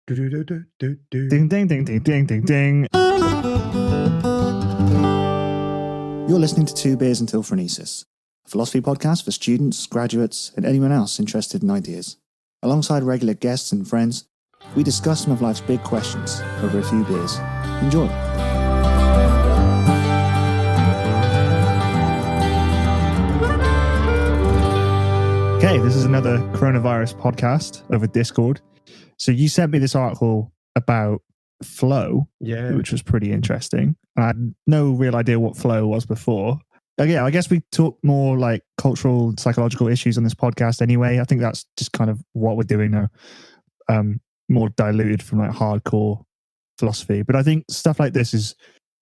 Do-do-do-do-do-do. Ding, ding, ding, ding, ding, ding, ding. You're listening to Two Beers Until Phronesis, a philosophy podcast for students, graduates, and anyone else interested in ideas. Alongside regular guests and friends, we discuss some of life's big questions over a few beers. Enjoy. Okay, this is another coronavirus podcast over Discord. So you sent me this article about flow, which was pretty interesting. I had no real idea what flow was before. Yeah, I guess we talk more like cultural, psychological issues on this podcast anyway. I think that's just kind of what we're doing now. More diluted from like hardcore philosophy. But I think stuff like this is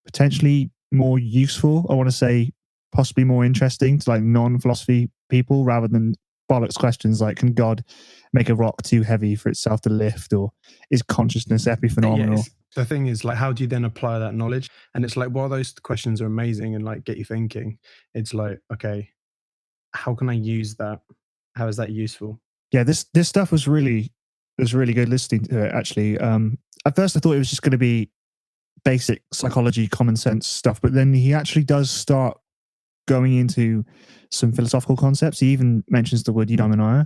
potentially more useful. I want to say possibly more interesting to like non-philosophy people rather than bollocks questions like, can God make a rock too heavy for itself to lift, or is consciousness epiphenomenal? Yeah, the thing is, like, how do you then apply that knowledge? And it's like, while those questions are amazing and like get you thinking, it's like, okay, how can I use that? How is that useful? Yeah, this stuff was really good listening to it, actually. At first I thought it was just going to be basic psychology, common sense stuff, but then he actually does start going into some philosophical concepts. He even mentions the word eudaimonia,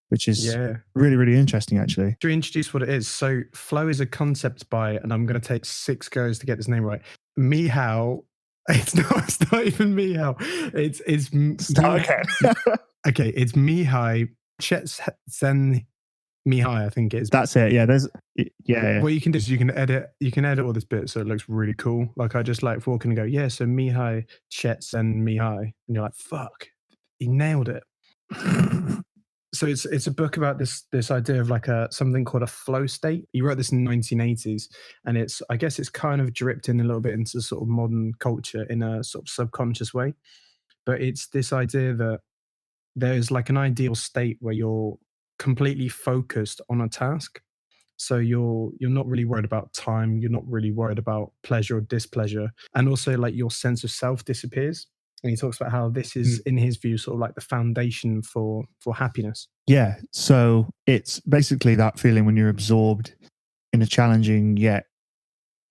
which is really, really interesting, actually. To introduce what it is, so flow is a concept by, and I'm going to take 6 goes to get this name right, Mihaly. It's not even Mihaly. It's Start again. Okay, it's Mihaly Csikszentmihalyi, I think it is. That's it. Yeah, yeah. What you can do is you can edit all this bit so it looks really cool. Like, I just like walk in and go, yeah, so Mihaly Csikszentmihalyi, and you're like, fuck, he nailed it. So it's a book about this idea of like something called a flow state. He wrote this in the 1980s, and I guess it's kind of dripped in a little bit into sort of modern culture in a sort of subconscious way. But it's this idea that there's like an ideal state where you're completely focused on a task. So you're not really worried about time, you're not really worried about pleasure or displeasure, and also like your sense of self disappears. And he talks about how this is, in his view, sort of like the foundation for happiness. Yeah, so it's basically that feeling when you're absorbed in a challenging yet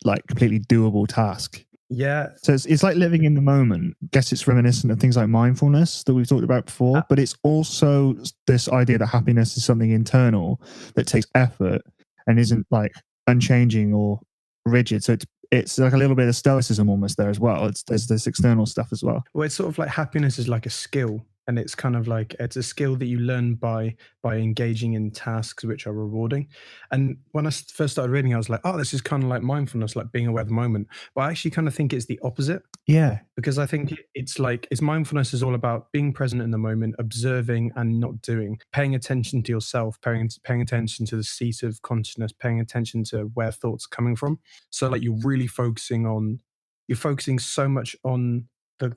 like completely doable task. Yeah. So it's like living in the moment. I guess it's reminiscent of things like mindfulness that we've talked about before, but it's also this idea that happiness is something internal that takes effort and isn't like unchanging or rigid. So it's like a little bit of stoicism almost there as well. There's this external stuff as well. Well, it's sort of like happiness is like a skill, and it's kind of like it's a skill that you learn by engaging in tasks which are rewarding. And when I first started reading, I was like, oh, this is kind of like mindfulness, like being aware of the moment. But I actually kind of think it's the opposite. Yeah. Because I think it's mindfulness is all about being present in the moment, observing and not doing, paying attention to yourself, paying attention to the seat of consciousness, paying attention to where thoughts are coming from. So like you're focusing so much on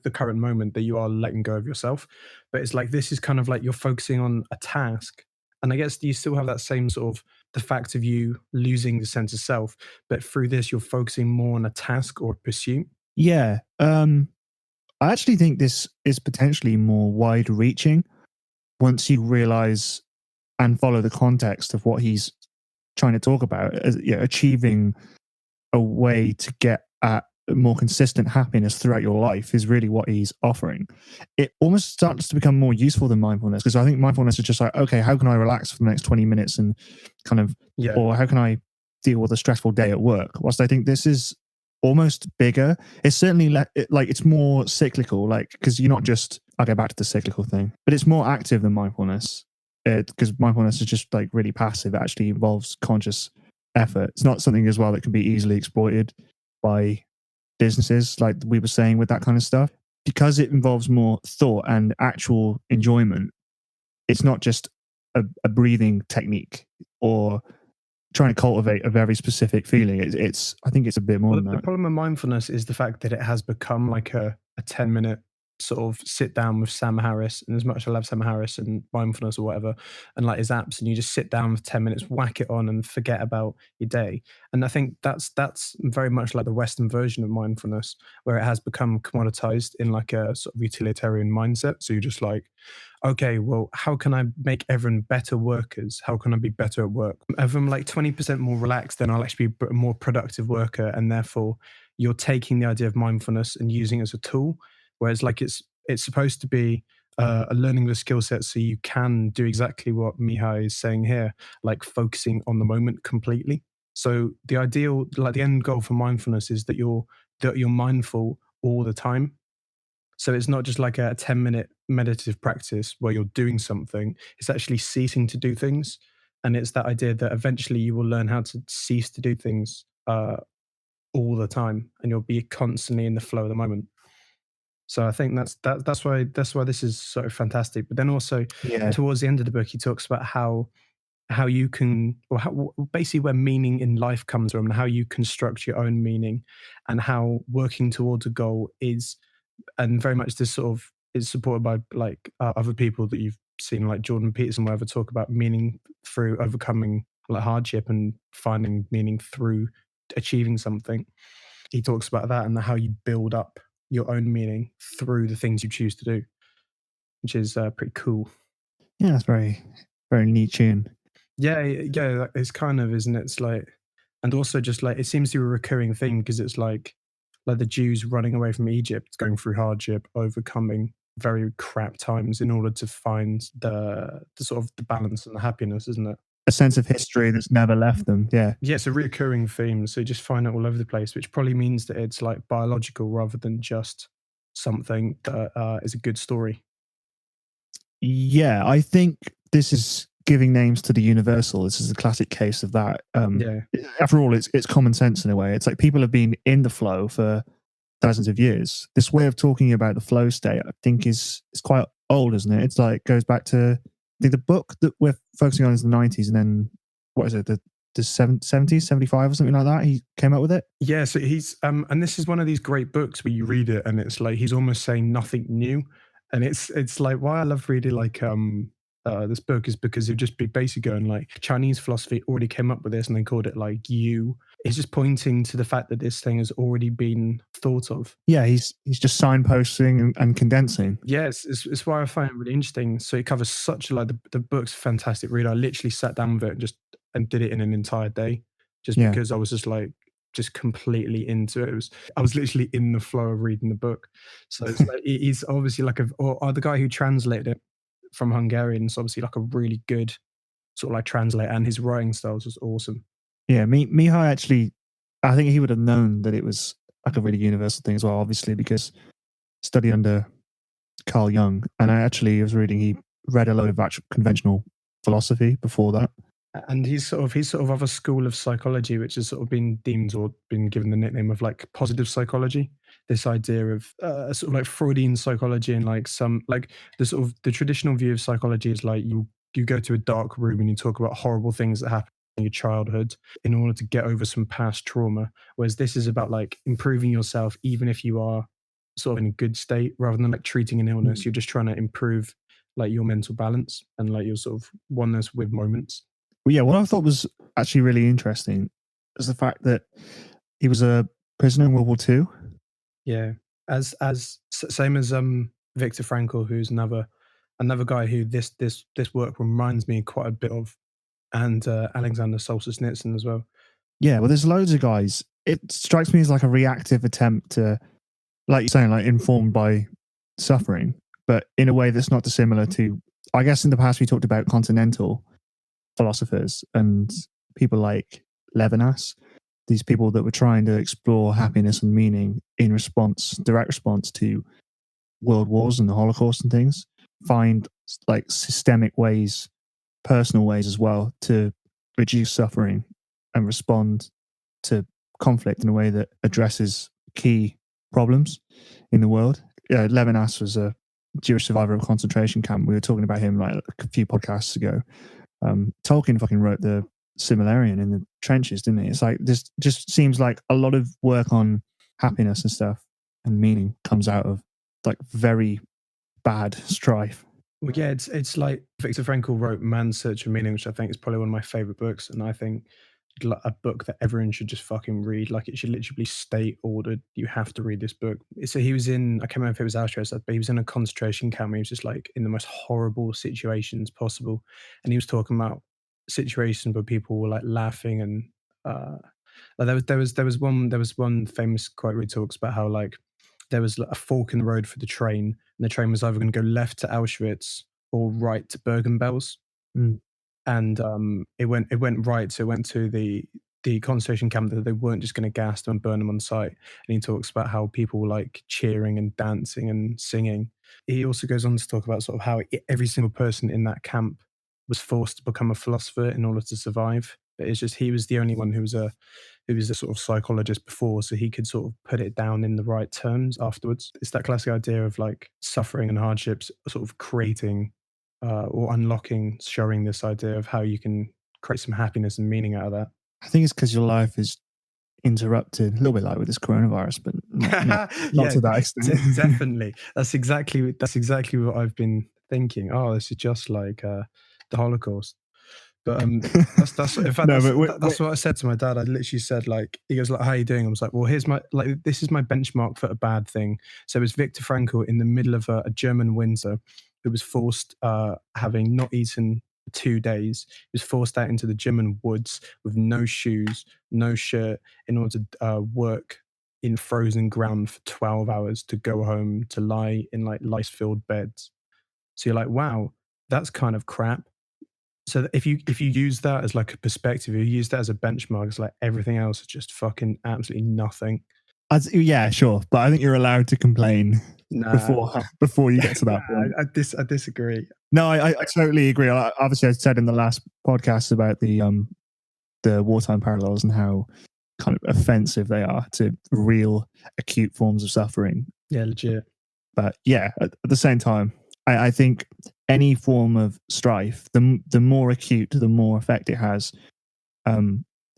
the current moment that you are letting go of yourself. But it's like, this is kind of like you're focusing on a task. And I guess you still have that same sort of the fact of you losing the sense of self, but through this, you're focusing more on a task or a pursuit. Yeah. I actually think this is potentially more wide reaching once you realize and follow the context of what he's trying to talk about, achieving a way to get at more consistent happiness throughout your life is really what he's offering. It almost starts to become more useful than mindfulness, because I think mindfulness is just like, okay, how can I relax for the next 20 minutes and kind of, or how can I deal with a stressful day at work? Whilst I think this is almost bigger. It's certainly like it's more cyclical, like, because you're not just, I'll get back to the cyclical thing, but it's more active than mindfulness, because mindfulness is just like really passive. It actually involves conscious effort. It's not something as well that can be easily exploited by businesses, like we were saying with that kind of stuff, because it involves more thought and actual enjoyment. It's not just a breathing technique or trying to cultivate a very specific feeling. I think it's a bit more than that. The problem with mindfulness is the fact that it has become like a 10-minute sort of sit down with Sam Harris, and as much as I love Sam Harris and mindfulness or whatever, and like his apps, and you just sit down for 10 minutes, whack it on, and forget about your day. And I think that's very much like the Western version of mindfulness, where it has become commoditized in like a sort of utilitarian mindset. So you're just like, okay, well, how can I make everyone better workers? How can I be better at work? If I'm like 20% more relaxed, then I'll actually be a more productive worker. And therefore, you're taking the idea of mindfulness and using it as a tool, whereas like it's supposed to be a learning of a skill set so you can do exactly what Mihai is saying here, like focusing on the moment completely. So the ideal, like the end goal for mindfulness is that you're mindful all the time. So it's not just like a 10-minute meditative practice where you're doing something, it's actually ceasing to do things. And it's that idea that eventually you will learn how to cease to do things all the time, and you'll be constantly in the flow of the moment. So I think that's why this is so fantastic. But then also Yeah. towards the end of the book, he talks about how you can, or how basically where meaning in life comes from, and how you construct your own meaning, and how working towards a goal is, and very much this sort of is supported by like other people that you've seen, like Jordan Peterson, whatever, talk about meaning through overcoming like hardship and finding meaning through achieving something. He talks about that and how you build up your own meaning through the things you choose to do, which is pretty cool. Yeah, that's very, very Nietzschean. Yeah, it's kind of, isn't it? It's like, and also just like, it seems to be a recurring theme, because it's like the Jews running away from Egypt, going through hardship, overcoming very crap times in order to find the sort of the balance and the happiness, isn't it? A sense of history that's never left them. Yeah. Yeah, it's a recurring theme. So you just find it all over the place, which probably means that it's like biological rather than just something that is a good story. Yeah, I think this is giving names to the universal. This is a classic case of that. Yeah. After all, it's common sense in a way. It's like people have been in the flow for thousands of years. This way of talking about the flow state, I think, is quite old, isn't it? It's like goes back to, I think the book that we're focusing on is the 90s, and then what is it, the 70s, 75 or something like that? He came up with it. Yeah, so he's and this is one of these great books where you read it and it's like he's almost saying nothing new. And it's like why I love reading like this book is because it'd just be basically going like Chinese philosophy already came up with this and they called it like you. It's just pointing to the fact that this thing has already been thought of. Yeah, he's just signposting and condensing. Yes, it's why I find it really interesting. So it covers such like the book's a fantastic read. I literally sat down with it and did it in an entire day, just because I was just completely into it. I was literally in the flow of reading the book. So it's like he's obviously like or the guy who translated it from Hungarian is obviously like a really good sort of like translator, and his writing styles was awesome. Yeah, Mihai actually, I think he would have known that it was like a really universal thing as well, obviously, because he studied under Carl Jung. And I actually was reading, he read a load of actual conventional philosophy before that. And he's sort of of a school of psychology, which has sort of been deemed or been given the nickname of like positive psychology. This idea of sort of like Freudian psychology, and like some like the sort of the traditional view of psychology is like you go to a dark room and you talk about horrible things that happened in your childhood in order to get over some past trauma. Whereas this is about like improving yourself, even if you are sort of in a good state, rather than like treating an illness. You're just trying to improve like your mental balance and like your sort of oneness with moments. Well, yeah, what I thought was actually really interesting is the fact that he was a prisoner in World War II. Yeah, as same as Viktor Frankl, who's another guy who this work reminds me quite a bit of, and Alexander Solzhenitsyn as well. Yeah, well, there's loads of guys. It strikes me as like a reactive attempt to, like you're saying, like informed by suffering, but in a way that's not dissimilar to, I guess in the past we talked about continental philosophers and people like Levinas, these people that were trying to explore happiness and meaning in direct response to world wars and the Holocaust and things, find like systemic ways, personal ways as well, to reduce suffering and respond to conflict in a way that addresses key problems in the world. Levinas was a Jewish survivor of a concentration camp. We were talking about him like a few podcasts ago. Tolkien fucking wrote the Silmarillion in the trenches, didn't he? It's like this just seems like a lot of work on happiness and stuff and meaning comes out of like very bad strife. Well, yeah, it's like Viktor Frankl wrote Man's Search for Meaning, which I think is probably one of my favorite books, and I think a book that everyone should just fucking read. Like, it should literally be state ordered. You have to read this book. So he was in, I can't remember if it was Auschwitz, but he was in a concentration camp. He was just like in the most horrible situations possible, and he was talking about situations where people were like laughing and like there was one famous quote where he talks about how like there was a fork in the road for the train, and the train was either going to go left to Auschwitz or right to Bergen-Belsen. Mm. And it went right, so it went to the concentration camp that they weren't just going to gas them and burn them on site. And he talks about how people were like cheering and dancing and singing. He also goes on to talk about sort of how every single person in that camp was forced to become a philosopher in order to survive. But it's just he was the only one who was a sort of psychologist before, so he could sort of put it down in the right terms afterwards. It's that classic idea of like suffering and hardships sort of creating or unlocking, showing this idea of how you can create some happiness and meaning out of that. I think it's because your life is interrupted, a little bit like with this coronavirus, but not Yeah, to that extent. definitely. That's exactly what I've been thinking. Oh, this is just like the Holocaust. But that's in fact No, that's what I said to my dad. I literally said, like, he goes like, "How are you doing?" I was like, "Well, here's my, like, this is my benchmark for a bad thing." So it was Viktor Frankl in the middle of a German winter who was forced, having not eaten 2 days, he was forced out into the German woods with no shoes, no shirt, in order to work in frozen ground for 12 hours to go home to lie in like lice-filled beds. So you're like, wow, that's kind of crap. So if you use that as like a perspective, you use that as a benchmark, it's like everything else is just fucking absolutely nothing. Yeah, sure, but I think you're allowed to complain before you get to that point. I disagree. No, I totally agree. Obviously, I said in the last podcast about the wartime parallels and how kind of offensive they are to real acute forms of suffering. Yeah, legit. But yeah, at the same time, I think any form of strife, the more acute, the more effect it has,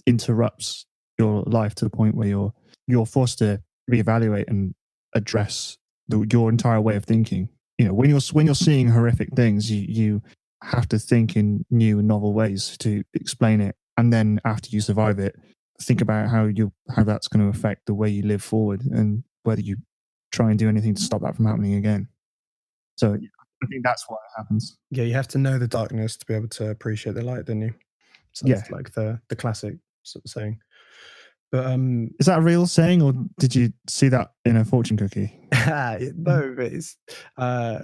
interrupts your life to the point where you're forced to reevaluate and address your entire way of thinking. You know, when you're seeing horrific things, you have to think in new and novel ways to explain it, and then after you survive it, think about how that's going to affect the way you live forward and whether you try and do anything to stop that from happening again. So I think that's what happens. Yeah, you have to know the darkness to be able to appreciate the light, don't you? So that's like the classic sort of saying. But is that a real saying, or did you see that in a fortune cookie? No, but it's I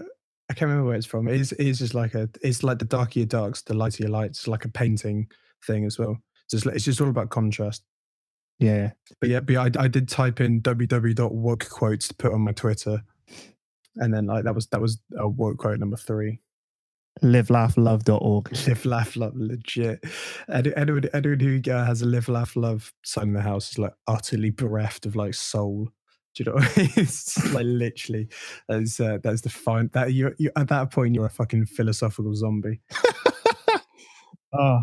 can't remember where it's from. It is just like it's like the darker your darks, the lighter your lights. It's like a painting thing as well. It's just all about contrast. Yeah. But I did type in www.wokequotes to put on my Twitter, and then like that was a woke quote number 3. livelaughLove.org. Live, laugh, love, legit. Anyone who has a live, laugh, love sign in the house is like utterly bereft of like soul. Do you know what I mean? It's like literally that's the fine that you at that point you're a fucking philosophical zombie. Oh.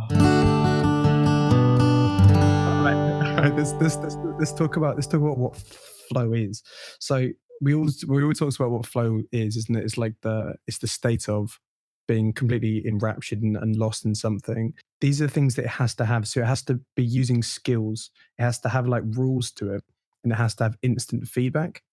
Right, let's talk about what flow is. So we all talk about what flow is, isn't it? It's like it's the state of being completely enraptured and lost in something. These are things that it has to have. So it has to be using skills. It has to have like rules to it, and it has to have instant feedback.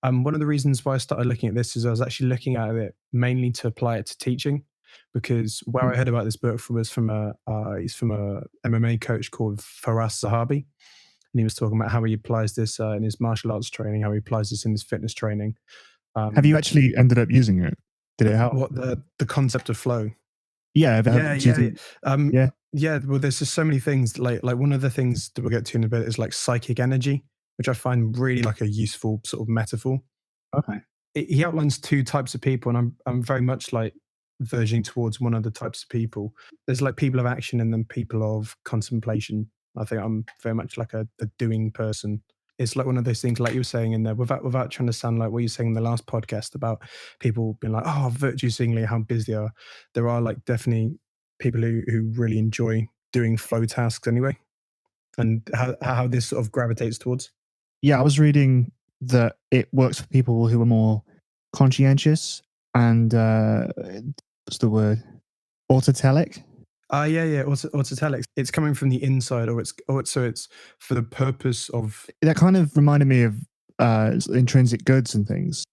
One of the reasons why I started looking at this is I was actually looking at it mainly to apply it to teaching, because where I heard about this book was from he's from a MMA coach called Faraz Zahabi, and he was talking about how he applies this in his martial arts training, how he applies this in his fitness training. Have you actually ended up using it? Did it help? What the concept of flow? Yeah. Yeah. Well, there's just so many things. Like one of the things that we'll get to in a bit is like psychic energy, which I find really like a useful sort of metaphor. Okay. He outlines 2 types of people, and I'm very much like verging towards one of the types of people. There's like people of action and then people of contemplation. I think I'm very much like a doing person. It's like one of those things, like you were saying in there, without trying to sound like what you were saying in the last podcast about people being like, oh, virtue signaling how busy they are. There are like definitely people who really enjoy doing flow tasks anyway, and how this sort of gravitates towards. Yeah, I was reading that it works for people who are more conscientious and what's the word? Autotelic. Yeah. Autotelic. It's coming from the inside, so it's for the purpose of. That kind of reminded me of intrinsic goods and things,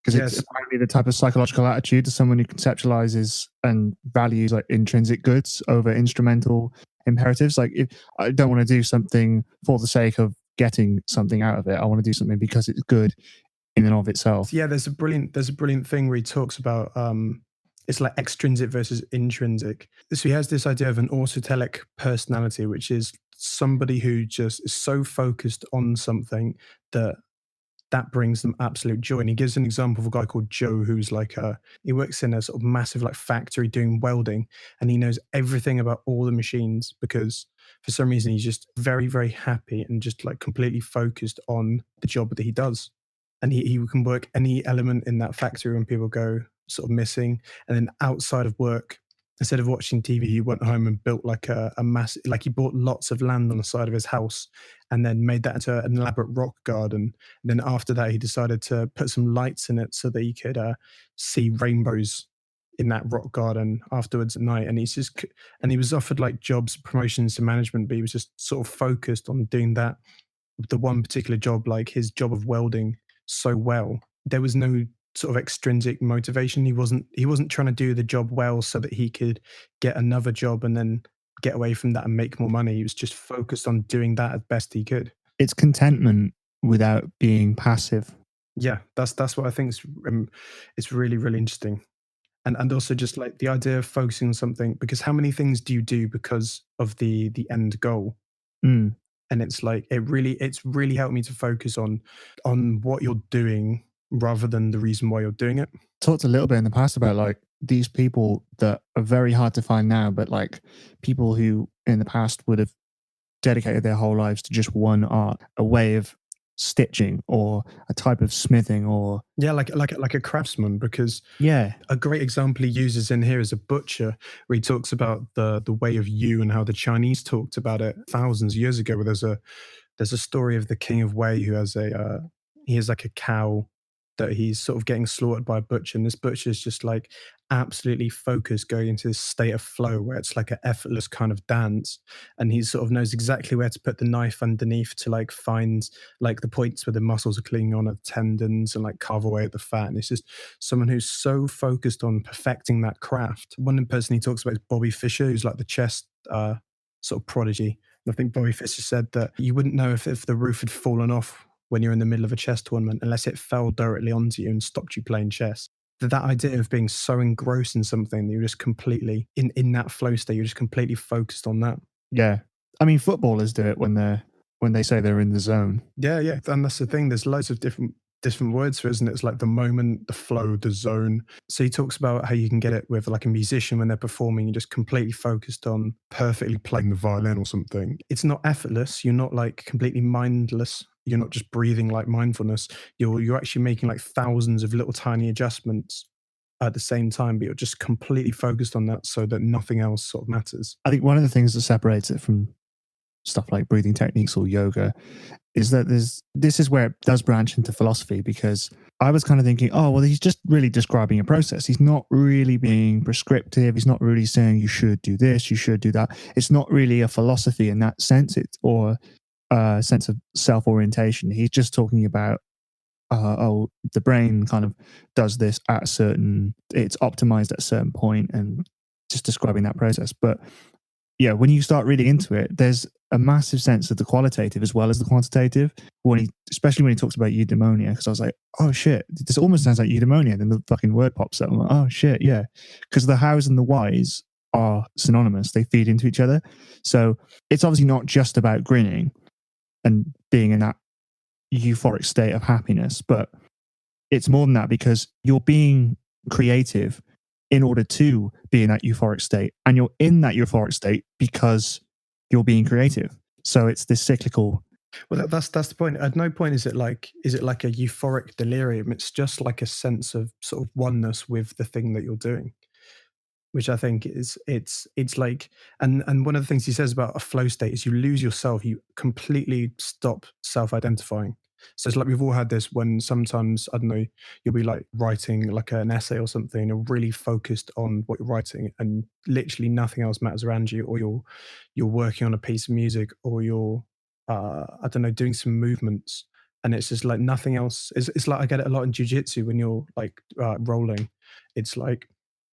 because it's Yes. apparently the type of psychological attitude to someone who conceptualizes and values like intrinsic goods over instrumental imperatives. Like, if I don't want to do something for the sake of getting something out of it, I want to do something because it's good in and of itself. Yeah, there's a brilliant thing where he talks about it's like extrinsic versus intrinsic. So he has this idea of an autotelic personality, which is somebody who just is so focused on something that brings them absolute joy. And he gives an example of a guy called Joe, who's like he works in a sort of massive like factory doing welding, and he knows everything about all the machines because for some reason he's just very, very happy and just like completely focused on the job that he does. And he can work any element in that factory when people go sort of missing. And then outside of work, instead of watching TV, he went home and built like a massive, like he bought lots of land on the side of his house and then made that into an elaborate rock garden. And then after that, he decided to put some lights in it so that he could see rainbows in that rock garden afterwards at night. And he was offered like jobs, promotions to management, but he was just sort of focused on doing that, the one particular job, like his job of welding, so well. There was no sort of extrinsic motivation. He wasn't trying to do the job well so that he could get another job and then get away from that and make more money. He was just focused on doing that as best he could. It's contentment without being passive. Yeah, that's what I think is it's really, really interesting. And also just like the idea of focusing on something, because how many things do you do because of the end goal? Mm. And it's like it's really helped me to focus on what you're doing rather than the reason why you're doing it. Talked a little bit in the past about like these people that are very hard to find now, but like people who in the past would have dedicated their whole lives to just one art, a way of stitching or a type of smithing, or like a craftsman. Because yeah, a great example he uses in here is a butcher, where he talks about the way of you and how the Chinese talked about it thousands of years ago. Where there's a story of the king of Wei who has he has like a cow that he's sort of getting slaughtered by a butcher, and this butcher is just like absolutely focused, going into this state of flow where it's like an effortless kind of dance, and he sort of knows exactly where to put the knife underneath to like find like the points where the muscles are clinging on the tendons and like carve away at the fat. And it's just someone who's so focused on perfecting that craft. One person he talks about is Bobby Fischer, who's like the chess sort of prodigy. And I think Bobby Fischer said that you wouldn't know if the roof had fallen off when you're in the middle of a chess tournament unless it fell directly onto you and stopped you playing chess. That idea of being so engrossed in something that you're just completely in that flow state, you're just completely focused on that. Yeah, I mean, footballers do it when they say they're in the zone. Yeah, and that's the thing. There's loads of different words for it, isn't it? It's like the moment, the flow, the zone. So he talks about how you can get it with like a musician when they're performing, you're just completely focused on perfectly playing the violin or something. It's not effortless. You're not like completely mindless. You're not just breathing like mindfulness. You're actually making like thousands of little tiny adjustments at the same time, but you're just completely focused on that so that nothing else sort of matters. I think one of the things that separates it from stuff like breathing techniques or yoga is that this is where it does branch into philosophy, because I was kind of thinking, oh, well, he's just really describing a process. He's not really being prescriptive. He's not really saying you should do this, you should do that. It's not really a philosophy in that sense, or a sense of self-orientation. He's just talking about, the brain kind of does this at it's optimized at a certain point, and just describing that process. But yeah, when you start reading into it, there's a massive sense of the qualitative as well as the quantitative. Especially when he talks about eudaimonia, because I was like, oh shit, this almost sounds like eudaimonia. And then the fucking word pops up. I'm like, oh shit, yeah. Because the hows and the whys are synonymous. They feed into each other. So it's obviously not just about grinning and being in that euphoric state of happiness, but it's more than that, because you're being creative in order to be in that euphoric state, and you're in that euphoric state because you're being creative. So it's this cyclical. Well, that's the point. At no point is it like a euphoric delirium. It's just like a sense of sort of oneness with the thing that you're doing, which I think is it's like, and one of the things he says about a flow state is you lose yourself. You completely stop self-identifying. So it's like we've all had this when sometimes, I don't know, you'll be like writing like an essay or something, and really focused on what you're writing, and literally nothing else matters around you, or you're working on a piece of music, or you're I don't know, doing some movements, and it's just like nothing else. It's like I get it a lot in jiu-jitsu when you're like rolling. It's like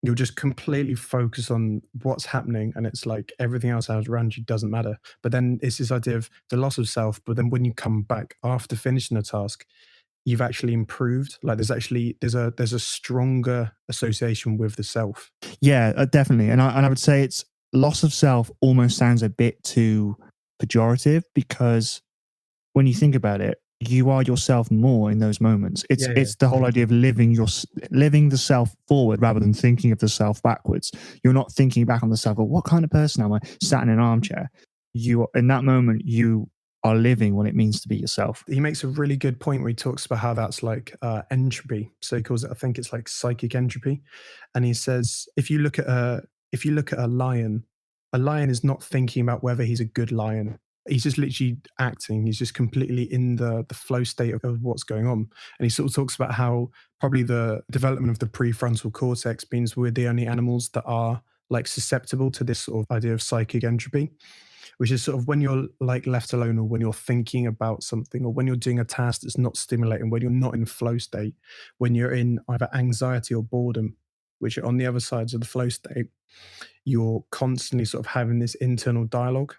you'll just completely focus on what's happening, and it's like everything else around you doesn't matter. But then it's this idea of the loss of self, but then when you come back after finishing a task, you've actually improved. Like there's a stronger association with the self. Yeah, definitely. And I would say it's loss of self almost sounds a bit too pejorative, because when you think about it, you are yourself more in those moments. It's the whole idea of living the self forward rather than thinking of the self backwards. You're not thinking back on the self, what kind of person am I sat in an armchair? You in that moment, you are living what it means to be yourself. He makes a really good point where he talks about how that's like entropy. So he calls it, I think it's like psychic entropy, and he says if you look at a lion is not thinking about whether he's a good lion. He's just literally acting. He's just completely in the flow state of what's going on. And he sort of talks about how probably the development of the prefrontal cortex means we're the only animals that are like susceptible to this sort of idea of psychic entropy, which is sort of when you're like left alone, or when you're thinking about something, or when you're doing a task that's not stimulating, when you're not in flow state, when you're in either anxiety or boredom, which are on the other sides of the flow state, you're constantly sort of having this internal dialogue.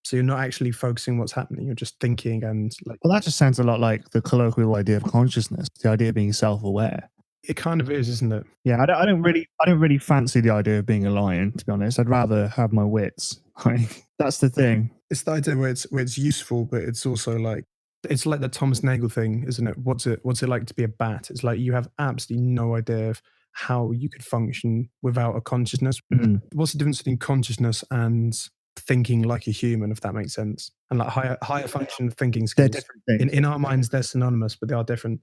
So you're not actually focusing what's happening. You're just thinking, and like, Well, that just sounds a lot like the colloquial idea of consciousness, the idea of being self-aware. it kind of is, isn't it? Yeah, I don't really fancy the idea of being a lion, to be honest. I'd rather have my wits. Like, that's the thing. It's the idea where it's useful, but it's also like, it's like the Thomas Nagel thing, isn't it? What's it like to be a bat? It's like you have absolutely no idea of how you could function without a consciousness. Mm. What's the difference between consciousness and thinking like a human, if that makes sense? And like higher function thinking They're skills. different things. In our minds, they're synonymous, but they are different.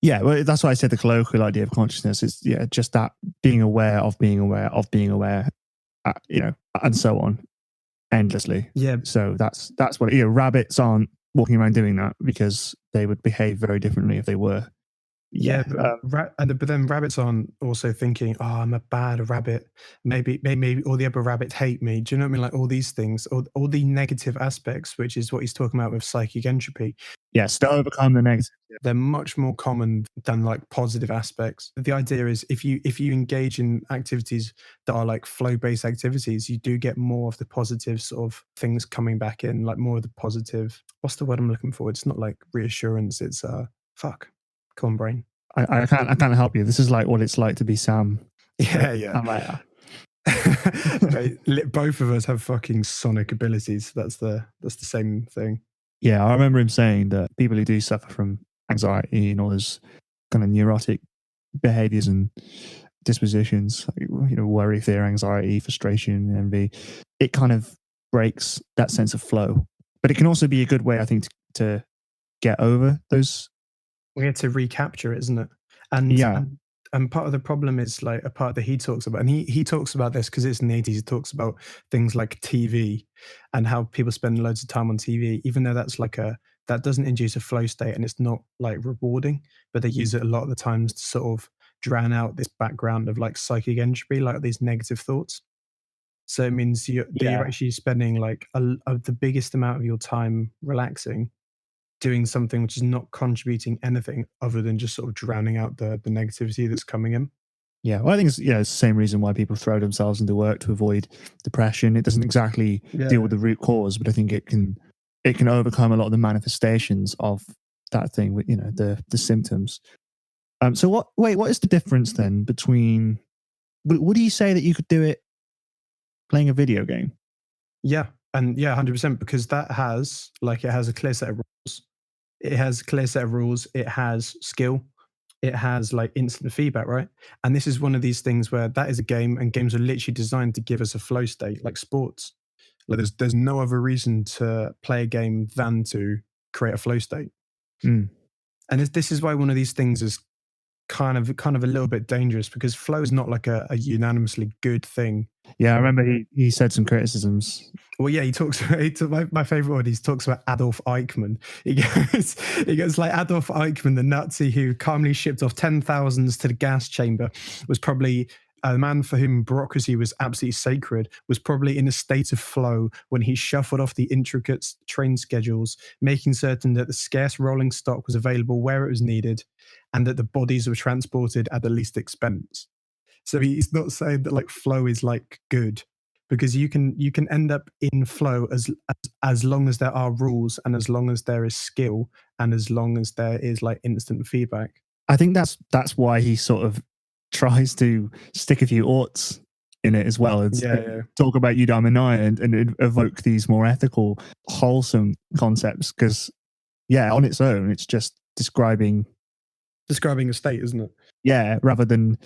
Yeah, well, that's why I said the colloquial idea of consciousness is just that being aware of being aware of being aware, and so on, endlessly. Yeah. So that's what rabbits aren't walking around doing that because they would behave very differently if they were. Yeah, but then rabbits aren't also thinking, "Oh, I'm a bad rabbit. Maybe all the other rabbits hate me." Do you know what I mean? Like all these things, all the negative aspects, which is what he's talking about with psychic entropy. Yes, to overcome the negative. They're much more common than like positive aspects. The idea is if you engage in activities that are like flow-based activities, you do get more of the positive sort of things coming back in, like more of the positive. What's the word I'm looking for? It's not like reassurance. It's fuck. Come on, brain. I can't help you. This is like what it's like to be Sam. Yeah. I'm like, both of us have fucking sonic abilities. That's the same thing. Yeah, I remember him saying that people who do suffer from anxiety and all those kind of neurotic behaviors and dispositions, worry, fear, anxiety, frustration, envy, it kind of breaks that sense of flow. But it can also be a good way, I think, to get over those. We had to recapture it, isn't it? And part of the problem is like a part that he talks about, and he talks about this because it's in the 80s. He talks about things like TV and how people spend loads of time on TV, even though that doesn't induce a flow state and it's not like rewarding, but they use it a lot of the times to sort of drown out this background of like psychic entropy, like these negative thoughts. So it means you're actually spending like the biggest amount of your time relaxing, doing something which is not contributing anything other than just sort of drowning out the negativity that's coming in. Yeah, well, I think it's the same reason why people throw themselves into work to avoid depression. It doesn't exactly deal with the root cause, but I think it can overcome a lot of the manifestations of that thing with the symptoms. So what is the difference then between? Would you say that you could do it playing a video game? Yeah, and 100%, because it has a clear set of rules. It has a clear set of rules. It has skill. It has like instant feedback, right? And this is one of these things where that is a game, and games are literally designed to give us a flow state, like sports. Like there's no other reason to play a game than to create a flow state. Mm. And this is why one of these things is kind of a little bit dangerous because flow is not like a unanimously good thing. Yeah, I remember he said some criticisms. Well, yeah, my favorite one. He talks about Adolf Eichmann. He goes like Adolf Eichmann, the Nazi who calmly shipped off 10,000s to the gas chamber, was probably a man for whom bureaucracy was absolutely sacred, was probably in a state of flow when he shuffled off the intricate train schedules, making certain that the scarce rolling stock was available where it was needed and that the bodies were transported at the least expense. So he's not saying that like flow is like good, because you can end up in flow as long as there are rules and as long as there is skill and as long as there is like instant feedback. I think that's why he sort of tries to stick a few oughts in it as well as talk about eudaimonia and evoke these more ethical, wholesome concepts. Because on its own, it's just describing a state, isn't it? Yeah, rather than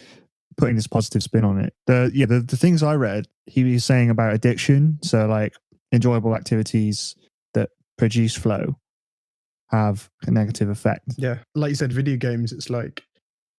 putting this positive spin on it. The things I read, he was saying about addiction. So like enjoyable activities that produce flow have a negative effect. Yeah, like you said, video games. It's like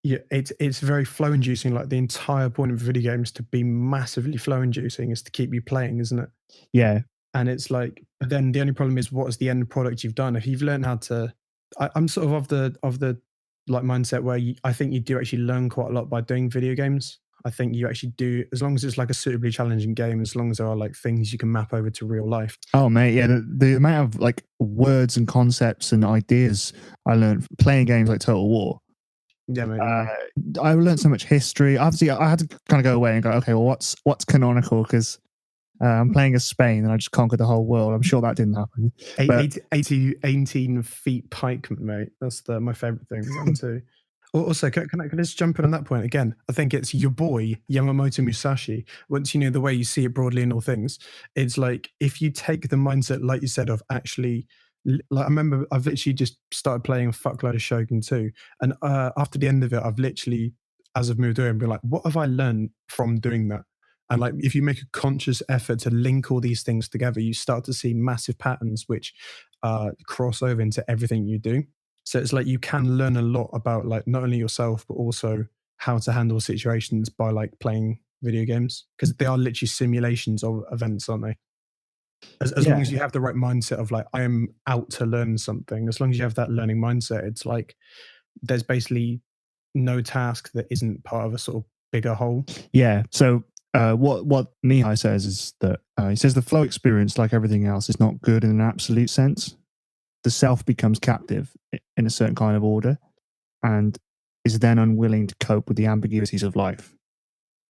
it's very flow inducing. Like the entire point of video games to be massively flow inducing is to keep you playing, isn't it? Yeah. And it's like, but then the only problem is, what is the end product you've done? If you've learned how to, I'm sort of the like mindset where I think you do actually learn quite a lot by doing video games. I think you actually do, as long as it's like a suitably challenging game, as long as there are like things you can map over to real life. Oh mate, yeah, the amount of like words and concepts and ideas I learned playing games like Total War. Yeah, mate. I learned so much history. Obviously, I had to kind of go away and go, okay, well, what's canonical? Because I'm playing as Spain and I just conquered the whole world. I'm sure that didn't happen. 18 feet pikeman, mate. That's my favourite thing too. Also, can I just jump in on that point again? I think it's your boy, Yamamoto Musashi. Once you know the way you see it broadly in all things, it's like if you take the mindset, like you said, of actually, like I remember I've literally just started playing a fuckload of Shogun 2. And after the end of it, I've literally, as I've moved on, been like, what have I learned from doing that? And like, if you make a conscious effort to link all these things together, you start to see massive patterns which cross over into everything you do. So it's like you can learn a lot about like not only yourself, but also how to handle situations by like playing video games, because they are literally simulations of events, aren't they? As long as you have the right mindset of like, I am out to learn something, as long as you have that learning mindset, it's like there's basically no task that isn't part of a sort of bigger whole. Yeah. So what Mihaly says is that he says the flow experience, like everything else, is not good in an absolute sense. The self becomes captive in a certain kind of order and is then unwilling to cope with the ambiguities of life.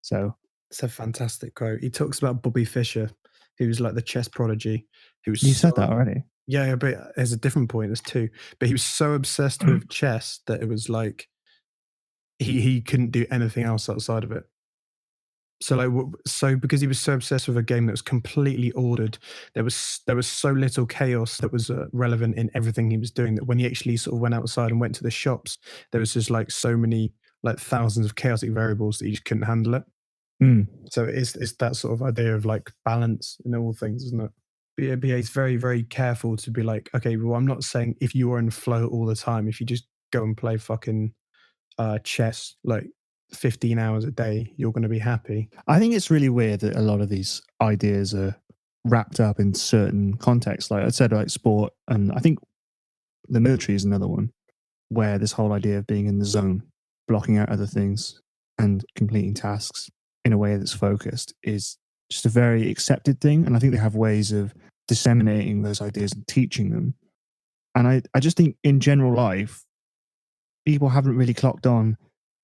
So it's a fantastic quote. He talks about Bobby Fischer, who's like the chess prodigy. You said that already. Yeah, but there's a different point. There's two. But he was so obsessed with chess that it was like he couldn't do anything else outside of it. So because he was so obsessed with a game that was completely ordered, there was so little chaos that was relevant in everything he was doing, that when he actually sort of went outside and went to the shops, there was just like so many, like thousands of chaotic variables that he just couldn't handle it. So it's that sort of idea of like balance in all things, isn't it? But yeah, he's very, very careful to be like, okay, well, I'm not saying if you are in flow all the time, if you just go and play fucking chess like 15 hours a day, you're going to be happy. I think it's really weird that a lot of these ideas are wrapped up in certain contexts. Like I said, like sport, and I think the military is another one where this whole idea of being in the zone, blocking out other things and completing tasks in a way that's focused is just a very accepted thing. And I think they have ways of disseminating those ideas and teaching them. And I just think in general life, people haven't really clocked on,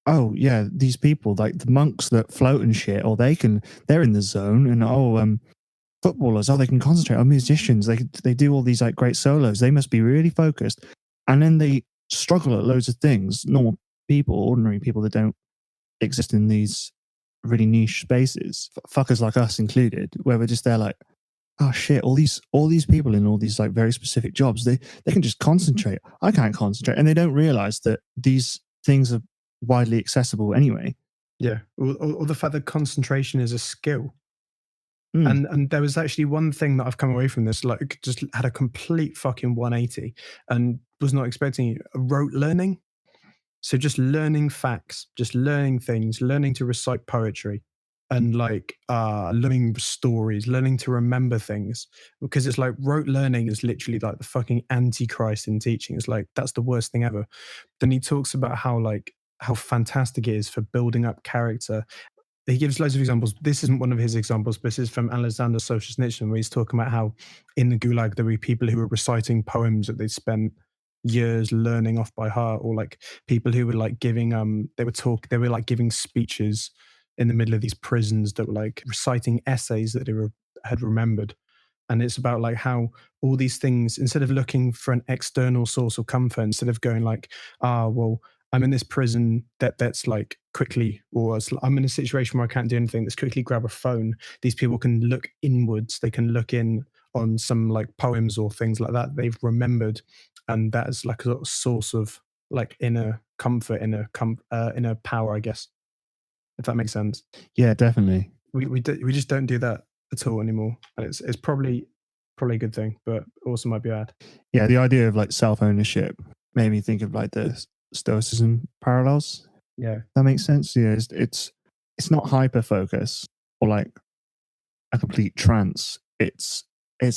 oh yeah, these people like the monks that float and shit, or they're in the zone, and footballers, they can concentrate. On musicians, they do all these like great solos. They must be really focused, and then they struggle at loads of things. Normal people, ordinary people that don't exist in these really niche spaces, fuckers like us included, where we're just there like, oh shit, all these people in all these like very specific jobs, they can just concentrate. I can't concentrate, and they don't realize that these things are widely accessible anyway. Yeah, or the fact that concentration is a skill. And there was actually one thing that I've come away from this, like just had a complete fucking 180 and was not expecting it. Rote learning. So just learning facts, just learning things, learning to recite poetry, and like learning stories, learning to remember things. Because it's like rote learning is literally like the fucking antichrist in teaching. It's like that's the worst thing ever. Then he talks about how fantastic it is for building up character. He gives loads of examples. This isn't one of his examples, but this is from Alexander Solzhenitsyn, where he's talking about how in the Gulag there were people who were reciting poems that they'd spent years learning off by heart, or like people who were like giving they were like giving speeches in the middle of these prisons that were like reciting essays that had remembered. And it's about like how all these things, instead of looking for an external source of comfort, instead of going like, well, I'm in this prison that's like quickly, or I'm in a situation where I can't do anything, let's quickly grab a phone. These people can look inwards. They can look in on some like poems or things like that they've remembered. And that is like a sort of source of like inner comfort, inner power, I guess, if that makes sense. Yeah, definitely. We just don't do that at all anymore, and it's probably a good thing, but also might be bad. Yeah, the idea of like self-ownership made me think of like the Stoicism parallels. Yeah, That makes sense. Yeah, it's not hyper focus or like a complete trance. It's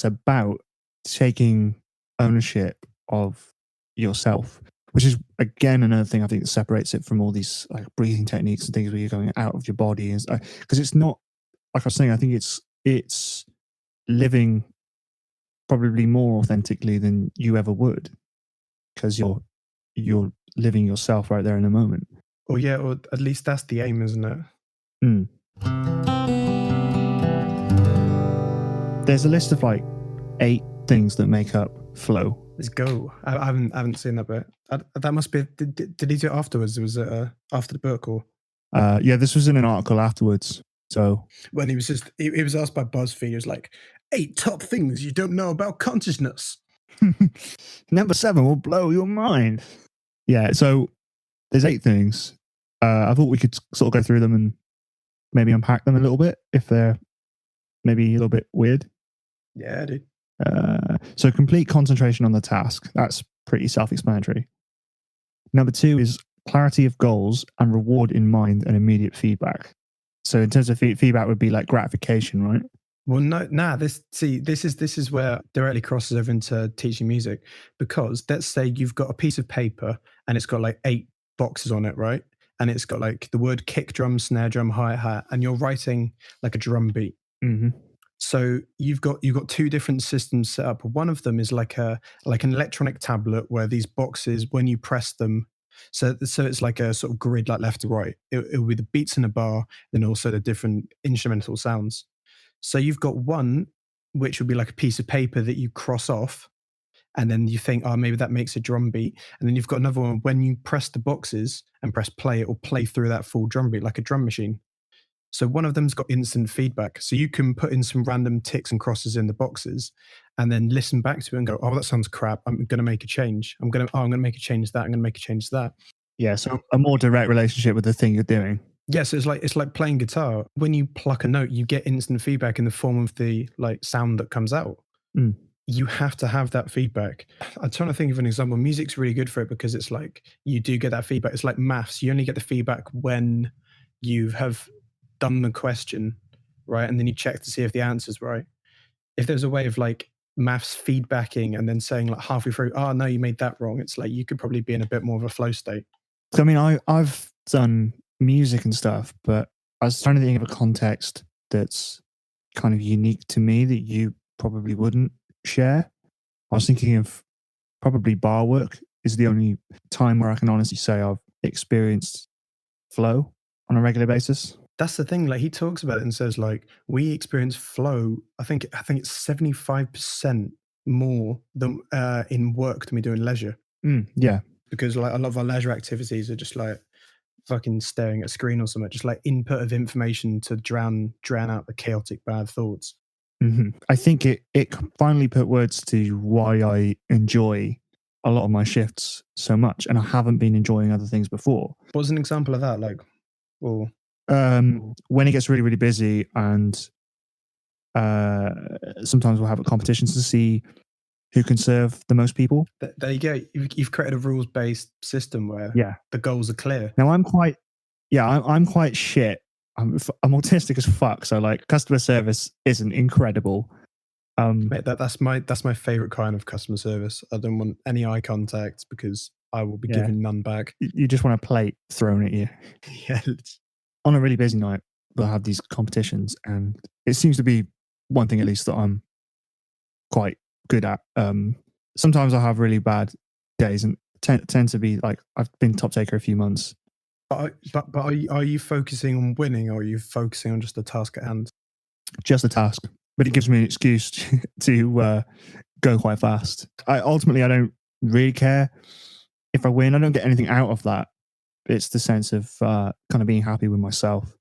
about taking ownership of yourself, which is again another thing I think that separates it from all these like breathing techniques and things where you're going out of your body, and because it's not, like I was saying, I think it's living probably more authentically than you ever would, because you're living yourself right there in the moment. or at least that's the aim, isn't it? Mm. There's a list of like 8 things that make up flow. Let's go. I haven't seen that bit. That must be. Did he do it afterwards? Was it after the book, or? Yeah, this was in an article afterwards. So When he was asked by BuzzFeed, he was like, 8 top things you don't know about consciousness. number 7 will blow your mind. Yeah, so there's 8 things. I thought we could sort of go through them and maybe unpack them a little bit if they're maybe a little bit weird. Yeah, dude. So complete concentration on the task. That's pretty self-explanatory. Number 2 is clarity of goals and reward in mind and immediate feedback. So in terms of feedback would be like gratification, right? Well, no, this is where it directly crosses over into teaching music, because let's say you've got a piece of paper and it's got like 8 boxes on it, right? And it's got like the word kick drum, snare drum, hi-hat, and you're writing like a drum beat. Mm-hmm. So you've got 2 different systems set up. One of them is like an electronic tablet where these boxes, when you press them, so it's like a sort of grid, like left to right. It will be the beats in a bar, then also the different instrumental sounds. So you've got one which would be like a piece of paper that you cross off, and then you think, oh, maybe that makes a drum beat. And then you've got another one when you press the boxes and press play, it will play through that full drum beat like a drum machine. So one of them's got instant feedback. So you can put in some random ticks and crosses in the boxes and then listen back to it and go, oh, that sounds crap. I'm going to make a change. I'm going to make a change to that. I'm going to make a change to that. Yeah, so a more direct relationship with the thing you're doing. Yeah, so it's like playing guitar. When you pluck a note, you get instant feedback in the form of the like sound that comes out. Mm. You have to have that feedback. I'm trying to think of an example. Music's really good for it because it's like you do get that feedback. It's like maths. You only get the feedback when you have done the question, right? And then you check to see if the answer's right. If there's a way of like maths feedbacking and then saying like halfway through, oh no, you made that wrong, it's like you could probably be in a bit more of a flow state. So I mean, I've done music and stuff, but I was trying to think of a context that's kind of unique to me that you probably wouldn't share. I was thinking of probably bar work is the only time where I can honestly say I've experienced flow on a regular basis. That's the thing. Like he talks about it and says like we experience flow. I think it's 75% more than in work than we do in leisure. Yeah, because like a lot of our leisure activities are just like fucking staring at a screen or something, just like input of information to drown out the chaotic bad thoughts. Mm-hmm. I think it finally put words to why I enjoy a lot of my shifts so much, and I haven't been enjoying other things before. What's an example of that? Like, well, when it gets really, really busy, and sometimes we'll have competitions to see who can serve the most people. There you go. You've created a rules-based system where the goals are clear. Now I'm quite shit. I'm autistic as fuck. So like customer service isn't incredible. Mate, that's my favorite kind of customer service. I don't want any eye contact because I will be giving none back. You just want a plate thrown at you. Yeah. On a really busy night, we'll have these competitions, and it seems to be one thing at least that I'm quite good at. Sometimes I have really bad days and tend to be like, I've been top taker a few months. But are you focusing on winning, or are you focusing on just the task at hand? Just the task, but it gives me an excuse to go quite fast. I don't really care if I win. I don't get anything out of that. It's the sense of kind of being happy with myself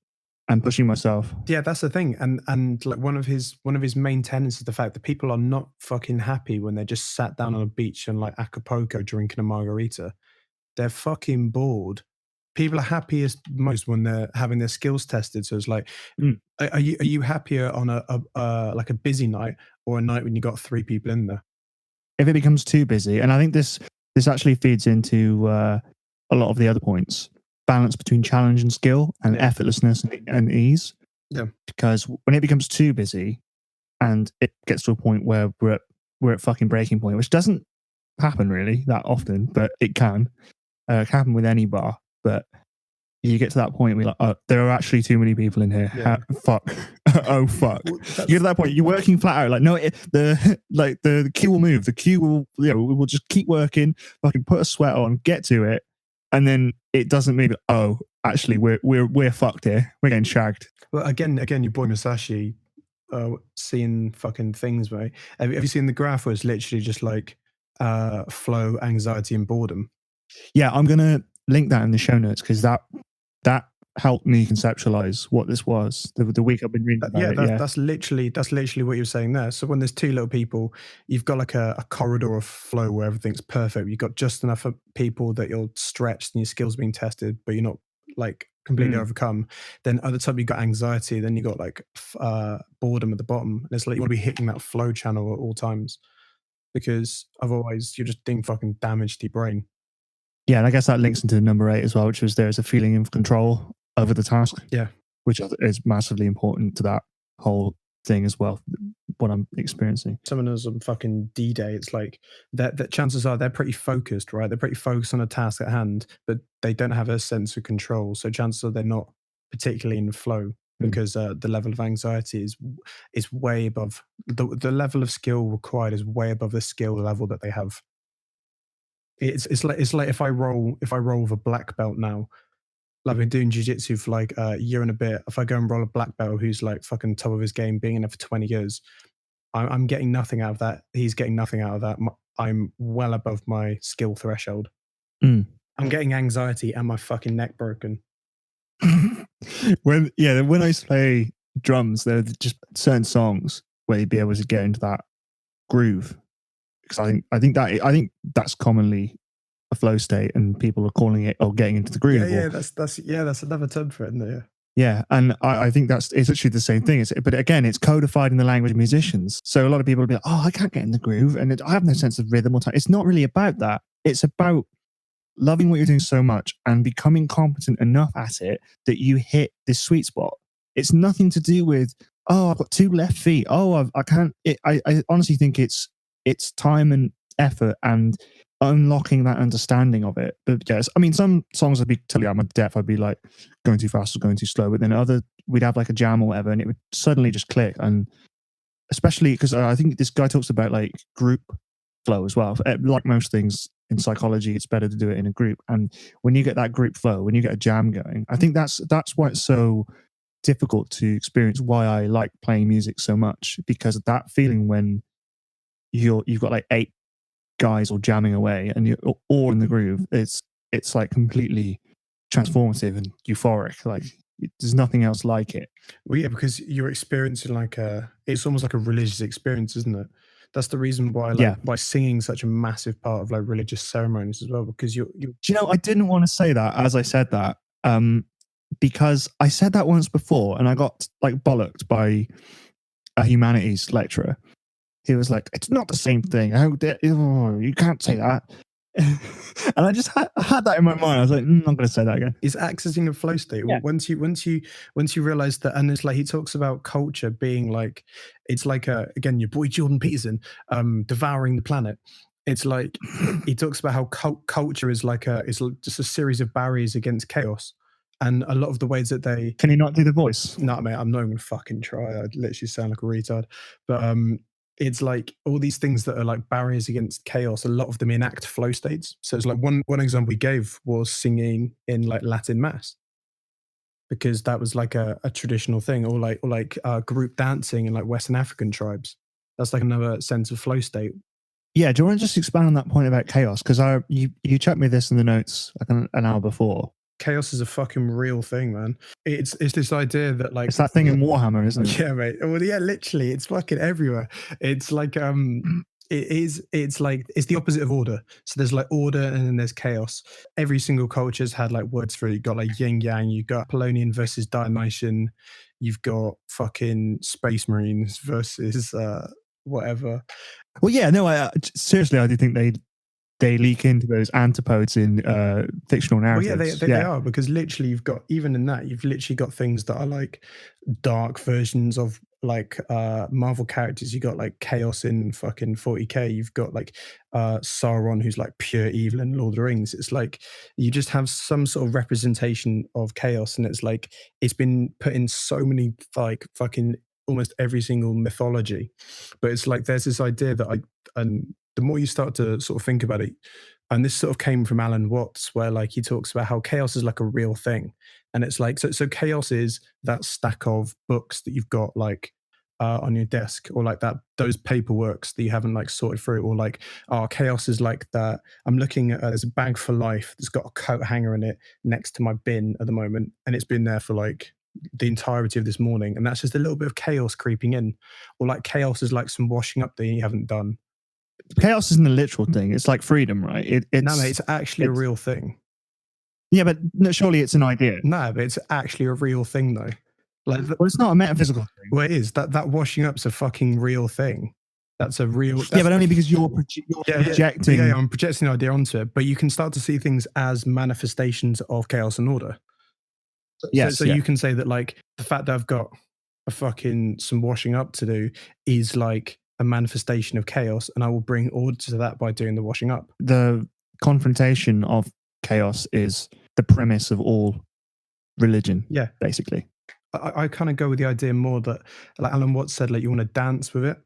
and pushing myself. Yeah, that's the thing. And like one of his main tenets is the fact that people are not fucking happy when they're just sat down on a beach and like Acapulco drinking a margarita. They're fucking bored. People are happiest most when they're having their skills tested. So it's like, are you happier on a like a busy night or a night when you got 3 people in there? If it becomes too busy, and I think this actually feeds into a lot of the other points, balance between challenge and skill and effortlessness and ease. Yeah. Because when it becomes too busy and it gets to a point where we're at fucking breaking point, which doesn't happen really that often, but it can happen with any bar. But you get to that point where you're like, oh, there are actually too many people in here. Yeah. Fuck. Oh fuck. You get to that point, you're working flat out. Like, no, the queue will move. The queue will, we'll just keep working. Fucking put a sweat on, get to it, and then it doesn't mean, oh, actually we're fucked here. We're getting shagged. Well, again, your boy Masashi, seeing fucking things, right? Have you seen the graph where it's literally just like flow, anxiety, and boredom? Yeah, I'm gonna link that in the show notes because that helped me conceptualize what this was the week I've been reading about it. That's literally what you're saying there. So when there's 2 little people, you've got like a corridor of flow where everything's perfect. You've got just enough of people that you're stretched and your skills being tested, but you're not like completely overcome. Then at the top you've got anxiety. Then you got like boredom at the bottom. And it's like you want to be hitting that flow channel at all times because otherwise you're just doing fucking damage to your brain. Yeah, and I guess that links into number 8 as well, which was there's a feeling of control over the task. Yeah. Which is massively important to that whole thing as well, what I'm experiencing. Someone else on fucking D-Day, it's like that chances are they're pretty focused, right? They're pretty focused on a task at hand, but they don't have a sense of control. So chances are they're not particularly in flow because the level of anxiety is way above the level of skill required is way above the skill level that they have. It's like if I roll with a black belt now, like I've been doing jiu-jitsu for like a year and a bit. If I go and roll a black belt who's like fucking top of his game, being in there for 20 years, I'm getting nothing out of that. He's getting nothing out of that. I'm well above my skill threshold. I'm getting anxiety and my fucking neck broken. When I used to play drums, there are just certain songs where you'd be able to get into that groove. Because I think that's commonly a flow state, and people are calling it getting into the groove. Yeah, that's another term for it, isn't it? Yeah, and I think it's actually the same thing. But again, it's codified in the language of musicians. So a lot of people will be like, "Oh, I can't get in the groove," and I have no sense of rhythm or time. It's not really about that. It's about loving what you're doing so much and becoming competent enough at it that you hit this sweet spot. It's nothing to do with, oh, I've got 2 left feet. Oh, I can't. I honestly think it's time and effort and unlocking that understanding of it. But yes, I mean, some songs would be totally out of my depth. I'd be like going too fast or going too slow. But then we'd have like a jam or whatever, and it would suddenly just click. And especially because I think this guy talks about like group flow as well. Like most things in psychology, it's better to do it in a group. And when you get that group flow, when you get a jam going, I think that's why it's so difficult to experience. Why I like playing music so much, because of that feeling when you've got like 8 guys all jamming away and you're all in the groove. It's like completely transformative and euphoric. Like there's nothing else like it. Well, yeah, because you're experiencing it's almost like a religious experience, isn't it? That's the reason why why singing such a massive part of like religious ceremonies as well, because you do you know, I didn't want to say that as I said that because I said that once before and I got like bollocked by a humanities lecturer he was like, "It's not the same thing. You can't say that." And I just had that in my mind. I was like, I'm not going to say that again. Is accessing a flow state. Yeah. Once you realize that, and it's like he talks about culture being like, it's like again, your boy Jordan Peterson, devouring the planet. It's like he talks about how culture is like just a series of barriers against chaos, and a lot of the ways that they. Can you not do the voice? No, mate, I'm not even gonna fucking try. I'd literally sound like a retard. But it's like all these things that are like barriers against chaos. A lot of them enact flow states. So it's like one example we gave was singing in like Latin mass, because that was like a traditional thing, or like group dancing in like Western African tribes. That's like another sense of flow state. Yeah, do you want to just expand on that point about chaos? Because you checked me this in the notes like an hour before. Chaos is a fucking real thing, man. It's this idea that like it's that thing in Warhammer, isn't it? Yeah, mate. Well, yeah, literally, it's fucking everywhere. It's like it's like it's the opposite of order. So there's like order and then there's chaos. Every single culture's had like words for it. You've got like yin yang, you've got Polonian versus Dionysian, you've got fucking Space Marines versus whatever. Well, yeah, no, seriously, I do think they leak into those antipodes in fictional narratives. Well, yeah, they are, because literally you've got, even in that, you've literally got things that are like dark versions of like Marvel characters. You got like Chaos in fucking 40K. You've got like Sauron, who's like pure evil in Lord of the Rings. It's like you just have some sort of representation of chaos, and it's like it's been put in so many like fucking almost every single mythology. But it's like there's this idea that and the more you start to sort of think about it, and this sort of came from Alan Watts, where like he talks about how chaos is like a real thing. And it's like, so chaos is that stack of books that you've got like on your desk, or like those paperworks that you haven't like sorted through, or like, chaos is like that. I'm looking at, there's a bag for life that's got a coat hanger in it next to my bin at the moment. And it's been there for like the entirety of this morning. And that's just a little bit of chaos creeping in. Or like chaos is like some washing up that you haven't done. Chaos isn't a literal thing. It's like freedom, right? No, mate, it's actually a real thing. Yeah, but surely it's an idea. No, but it's actually a real thing, though. Like, well, it's not a metaphysical thing. Well, it is. That washing up's a fucking real thing. That's a real. Yeah, but only because you're projecting. Yeah, I'm projecting the idea onto it. But you can start to see things as manifestations of chaos and order. Yes. So you can say that like the fact that I've got some washing up to do is like a manifestation of chaos, and I will bring order to that by doing the washing up. The confrontation of chaos is the premise of all religion. Yeah, basically. I kind of go with the idea more that, like Alan Watts said, like you want to dance with it.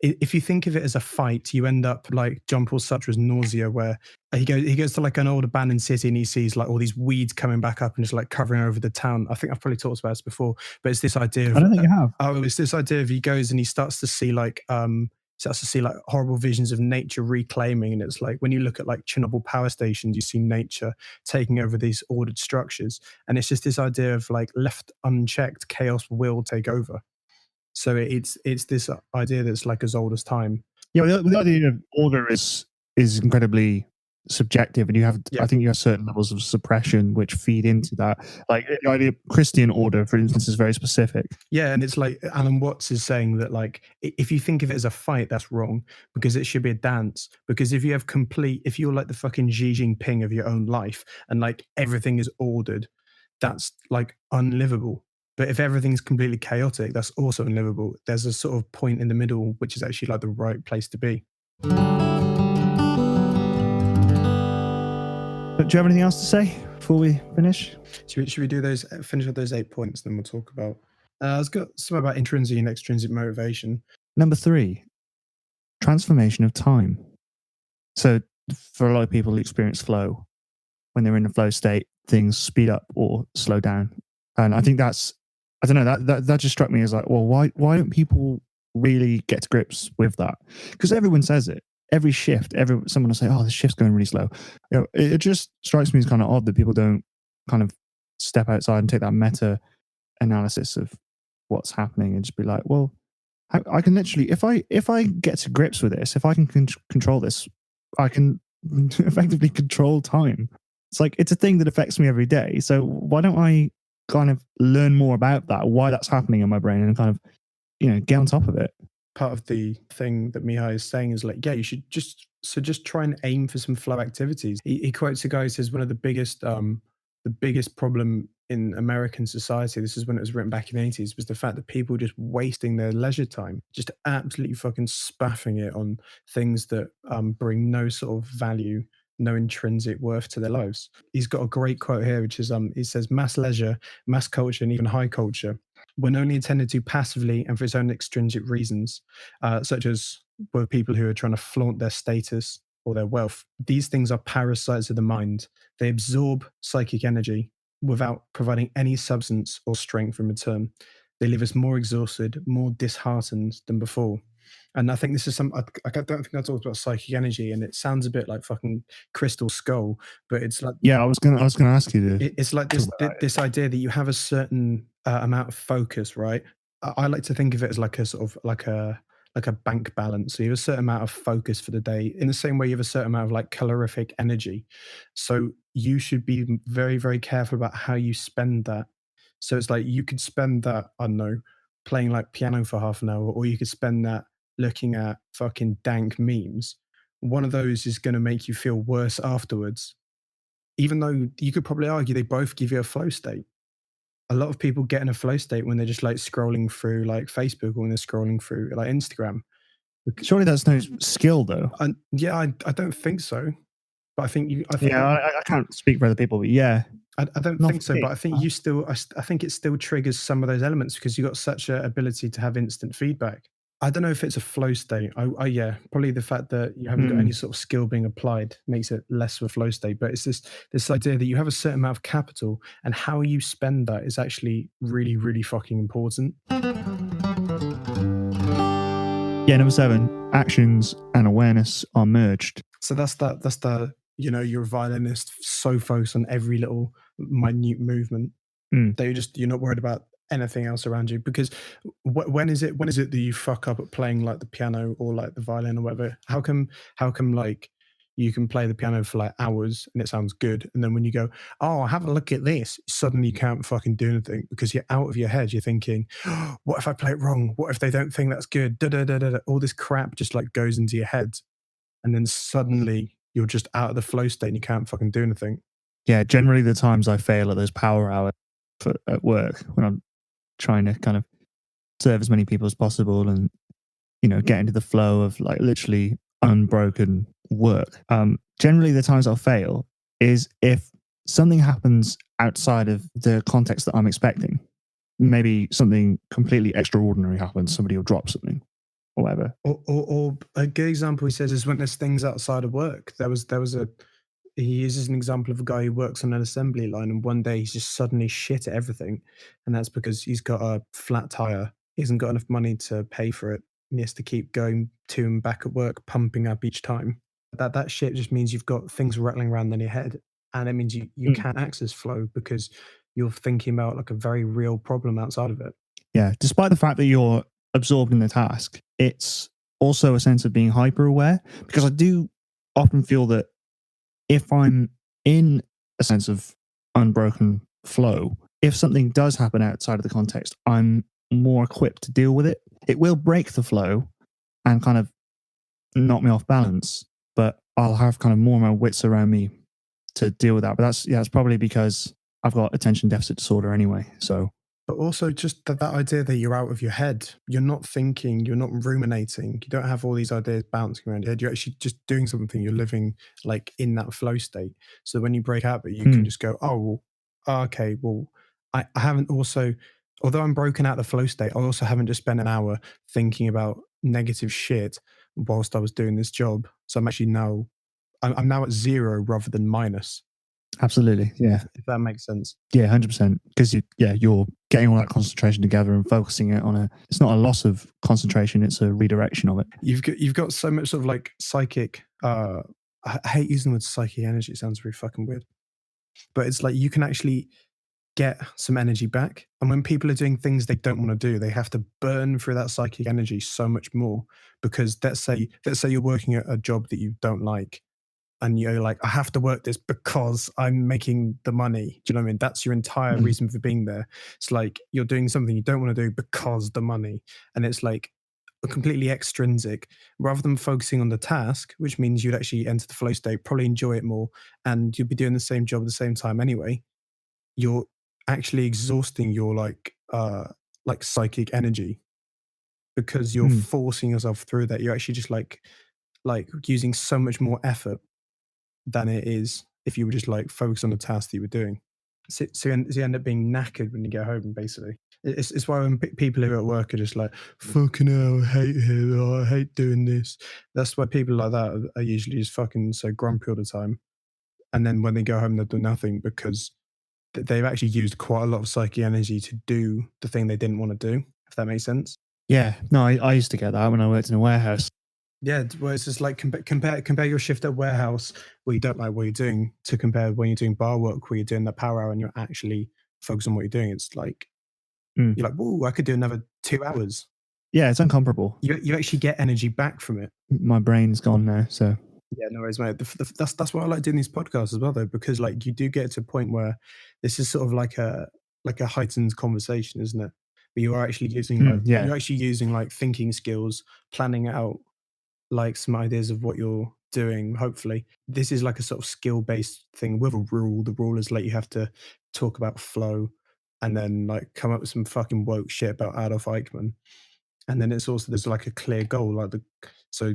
If you think of it as a fight, you end up like John Paul Sartre's Nausea, where he goes to like an old abandoned city and he sees like all these weeds coming back up and just like covering over the town. I think I've probably talked about this before, but it's this idea of, I don't think you have. It's this idea of he goes and he starts to see like horrible visions of nature reclaiming. And it's like when you look at like Chernobyl power stations, you see nature taking over these ordered structures, and it's just this idea of like left unchecked, chaos will take over. So it's this idea that's like as old as time. Yeah, the idea of order is incredibly subjective, and I think you have certain levels of suppression which feed into that. Like the idea of Christian order, for instance, is very specific. Yeah, and it's like Alan Watts is saying that like if you think of it as a fight, that's wrong, because it should be a dance. Because if you're like the fucking Xi Jinping of your own life and like everything is ordered, that's like unlivable. But if everything's completely chaotic, that's also unlivable. There's a sort of point in the middle, which is actually like the right place to be. But do you have anything else to say before we finish? Should we do finish up those 8 points, then we'll talk about... I've got some about intrinsic and extrinsic motivation. Number 3, transformation of time. So for a lot of people who experience flow, when they're in a flow state, things speed up or slow down. And I think I don't know, that just struck me as like, well, why don't people really get to grips with that? Because everyone says it. Every shift, someone will say, "Oh, the shift's going really slow." You know, it just strikes me as kind of odd that people don't kind of step outside and take that meta analysis of what's happening and just be like, "Well, I can literally, if I get to grips with this, if I can control this, I can effectively control time." It's like it's a thing that affects me every day. So why don't I kind of learn more about that, why that's happening in my brain, and kind of, get on top of it? part of the thing that Mihai is saying is like, yeah, you should just try and aim for some flow activities. He quotes a guy who says one of the biggest problem in American society, this is when it was written back in the 80s, was the fact that people just wasting their leisure time, just absolutely fucking spaffing it on things that bring no sort of value, no intrinsic worth to their lives. He's got a great quote here, which is he says, mass leisure, mass culture, and even high culture, when only intended to passively and for its own extrinsic reasons, such as were people who are trying to flaunt their status or their wealth. These things are parasites of the mind. They absorb psychic energy without providing any substance or strength in return. They leave us more exhausted, more disheartened than before. And I think this is I don't think I talked about psychic energy, and it sounds a bit like fucking Crystal Skull, but it's like, yeah, I was gonna ask you to. it's like this idea that you have a certain amount of focus, right? I like to think of it as like a sort of like a bank balance. So you have a certain amount of focus for the day, in the same way you have a certain amount of like calorific energy. So you should be very, very careful about how you spend that. So it's like you could spend that, I don't know, playing like piano for half an hour, or you could spend that looking at fucking dank memes. One of those is going to make you feel worse afterwards, even though you could probably argue they both give you a flow state. A lot of people get in a flow state when they're just like scrolling through like Facebook, or when they're scrolling through like Instagram. Surely that's no skill, though. Yeah, I don't think so. But I think I can't speak for other people, but yeah, I don't not think for so. me. But I think I think it still triggers some of those elements because you've got such an ability to have instant feedback. I don't know if it's a flow state. Yeah, probably the fact that you haven't got any sort of skill being applied makes it less of a flow state. But it's this idea that you have a certain amount of capital, and how you spend that is actually really, really fucking important. Yeah, number 7, actions and awareness are merged. So that's the you're a violinist so focused on every little minute movement that you're not worried about anything else around you. Because when is it that you fuck up at playing like the piano or like the violin or whatever? How come like you can play the piano for like hours and it sounds good, and then when you go, oh, have a look at this, suddenly you can't fucking do anything because you're out of your head. You're thinking, oh, what if I play it wrong? What if they don't think that's good? All this crap just like goes into your head, and then suddenly you're just out of the flow state and you can't fucking do anything. Yeah, generally the times I fail at those power hours at work, when I'm trying to kind of serve as many people as possible and, get into the flow of like literally unbroken work. Generally the times I'll fail is if something happens outside of the context that I'm expecting. Maybe something completely extraordinary happens. Somebody will drop something or whatever. Or a good example he says is when there's things outside of work. He uses an example of a guy who works on an assembly line, and one day he's just suddenly shit at everything, and that's because he's got a flat tire. He hasn't got enough money to pay for it, and he has to keep going to and back at work, pumping up each time. That shit just means you've got things rattling around in your head, and it means you can't access flow because you're thinking about like a very real problem outside of it. Yeah, despite the fact that you're absorbed in the task, it's also a sense of being hyper aware, because I do often feel that if I'm in a sense of unbroken flow, if something does happen outside of the context, I'm more equipped to deal with it. It will break the flow and kind of knock me off balance, but I'll have kind of more of my wits around me to deal with that. But that's probably because I've got attention deficit disorder anyway. So, but also just that idea that you're out of your head, you're not thinking, you're not ruminating, you don't have all these ideas bouncing around your head. You're actually just doing something. You're living like in that flow state. So when you break out, you can just go, oh, well, okay, well, I haven't also, although I'm broken out of the flow state, I also haven't just spent an hour thinking about negative shit whilst I was doing this job. So I'm actually I'm now at 0 rather than minus. Absolutely, yeah. If that makes sense. Yeah, 100%. Because you're getting all that concentration together and focusing it on it's not a loss of concentration, it's a redirection of it. You've got so much sort of like psychic, I hate using the word psychic energy, it sounds really fucking weird. But it's like you can actually get some energy back. And when people are doing things they don't want to do, they have to burn through that psychic energy so much more. Because let's say you're working at a job that you don't like, and you're like, I have to work this because I'm making the money. Do you know what I mean? That's your entire reason for being there. It's like you're doing something you don't want to do because the money. And it's like, completely extrinsic, rather than focusing on the task, which means you'd actually enter the flow state, probably enjoy it more, and you'd be doing the same job at the same time anyway. You're actually exhausting your like psychic energy because you're forcing yourself through that. You're actually just like using so much more effort than it is if you were just like focus on the task that you were doing. So you end up being knackered when you get home, basically. It's why when people who are at work are just like, fucking hell, I hate it, oh, I hate doing this. That's why people like that are usually just fucking so grumpy all the time. And then when they go home, they'll do nothing because they've actually used quite a lot of psychic energy to do the thing they didn't want to do, if that makes sense. Yeah, no, I used to get that when I worked in a warehouse. Yeah, well, it's just like compare your shift at warehouse where you don't like what you're doing to compare when you're doing bar work where you're doing the power hour and you're actually focused on what you're doing. It's like you're like, whoa, I could do another 2 hours. Yeah, it's incomparable. You actually get energy back from it. My brain's gone now, so yeah, no worries, mate. That's why I like doing these podcasts as well, though, because like you do get to a point where this is sort of like a heightened conversation, isn't it? But you are actually using you're actually using like thinking skills, planning out like some ideas of what you're doing. Hopefully this is like a sort of skill-based thing with a rule. The rule is like you have to talk about flow and then like come up with some fucking woke shit about Adolf Eichmann, and then it's also there's like a clear goal, like so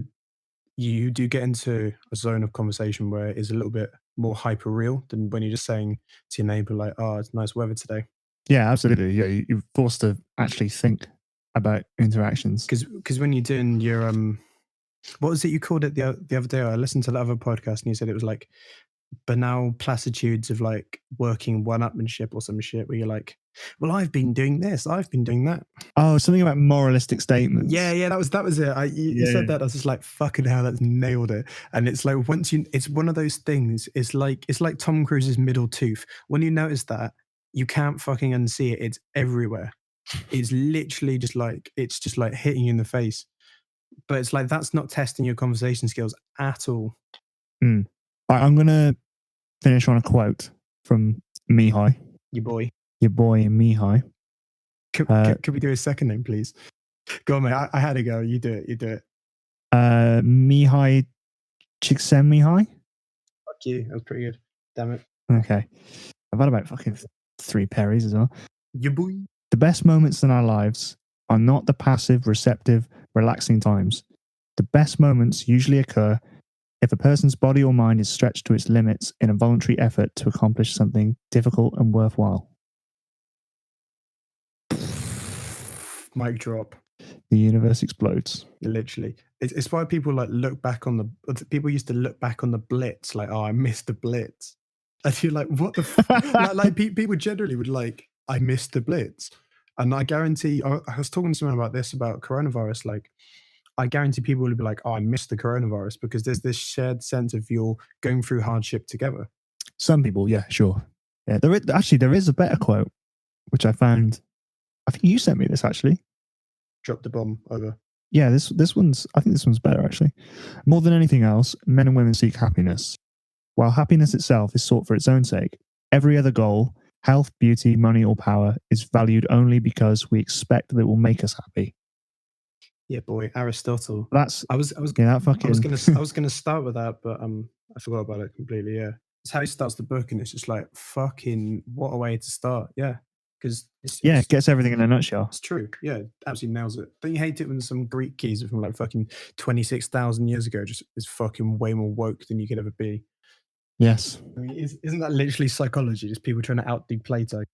you do get into a zone of conversation where it's a little bit more hyper real than when you're just saying to your neighbor like, oh, it's nice weather today. Yeah, absolutely. Yeah, you're forced to actually think about interactions. Because when you're doing your what was it you called it the other day? I listened to the other podcast and you said it was like banal platitudes of like working one-upmanship or some shit where you're like, well, I've been doing this, I've been doing that. Oh, something about moralistic statements. Yeah, that was it. You said that. I was just like, fucking hell, that's nailed it. And it's like it's one of those things. It's like Tom Cruise's middle tooth. When you notice that, you can't fucking unsee it. It's everywhere. It's literally just like hitting you in the face. But it's like that's not testing your conversation skills at all. I'm gonna finish on a quote from Mihaly. Your boy Mihaly. Could we do his second name, please? Go on, mate. I had to go. You do it. Mihaly Csikszentmihalyi. Fuck you. That was pretty good. Damn it. Okay. I've had about fucking 3 Perrys as well. Your boy. The best moments in our lives are not the passive, receptive, relaxing times. The best moments usually occur if a person's body or mind is stretched to its limits in a voluntary effort to accomplish something difficult and worthwhile. Mic drop. The universe explodes. Literally. It's why people like look back on people used to look back on the Blitz like, oh, I missed the Blitz. And you're like, what the like people generally would like, I missed the Blitz. And I guarantee, I was talking to someone about this, about coronavirus, like, I guarantee people will be like, oh, I missed the coronavirus because there's this shared sense of you're going through hardship together. Some people, yeah, sure. Yeah, there is a better quote, which I found. I think you sent me this actually. Drop the bomb over. Yeah, I think this one's better actually. More than anything else, men and women seek happiness. While happiness itself is sought for its own sake, every other goal, health, beauty, money, or power, is valued only because we expect that it will make us happy. Yeah, boy, Aristotle. I was gonna start with that, but I forgot about it completely. Yeah, it's how he starts the book, and it's just like fucking what a way to start. Yeah, because it gets everything in a nutshell. It's true. Yeah, absolutely nails it. Don't you hate it when some Greek geezer from like fucking 26,000 years ago just is fucking way more woke than you could ever be? Yes. I mean, isn't that literally psychology? Just people trying to outdo Plato.